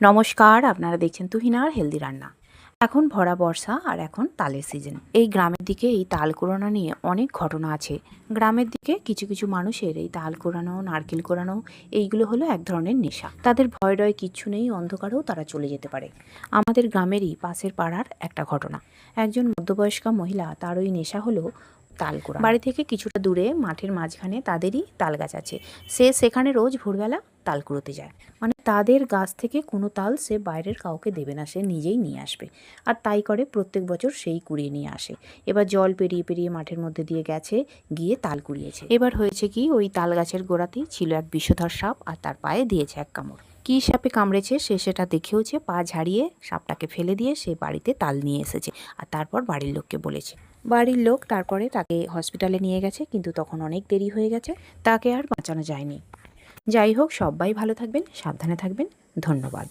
নমস্কার, আপনারা দেখছেন তুহিনার হেলদি রান্না। এখন ভরা বর্ষা আর এখন তালের সিজন। এই গ্রামের দিকে এই তাল কুড়ানো নিয়ে অনেক ঘটনা আছে। গ্রামের দিকে কিছু কিছু মানুষের এই তাল কুড়ানো, নারকেল কুড়ানো এইগুলো হলো এক ধরনের নেশা। তাদের ভয় ডয় কিচ্ছু নেই, অন্ধকারেও তারা চলে যেতে পারে। আমাদের গ্রামেরই পাশের পাড়ার একটা ঘটনা। একজন মধ্যবয়স্কা মহিলা, তার ওই নেশা হলো তাল কুড়ানো। বাড়ি থেকে কিছুটা দূরে মাঠের মাঝখানে তাদেরই তাল গাছ আছে। সে সেখানে রোজ ভোরবেলা তাল কুড়োতে যায়। মানে তাদের গাছ থেকে কোনো তাল সে বাইরের কাউকে দেবে না, সে নিজেই নিয়ে আসবে। আর তাই করে প্রত্যেক বছর সেই কুড়িয়ে নিয়ে আসে। এবার জল পেরিয়ে পেরিয়ে মাঠের মধ্যে দিয়ে গেছে, গিয়ে তাল কুড়িয়েছে। এবার হয়েছে কি, ওই তাল গাছের গোড়াতেই ছিল এক বিষধর সাপ, আর তার পায়ে দিয়েছে এক কামড়। কী সাপে কামড়েছে সে সেটা দেখেওছে, পা ঝাড়িয়ে সাপটাকে ফেলে দিয়ে সে বাড়িতে তাল নিয়ে এসেছে, আর তারপর বাড়ির লোককে বলেছে। বাড়ির লোক তারপরে তাকে হসপিটালে নিয়ে গেছে, কিন্তু তখন অনেক দেরি হয়ে গেছে, তাকে আর বাঁচানো যায়নি। যাই হোক, সবাই ভালো থাকবেন, সাবধানে থাকবেন। ধন্যবাদ।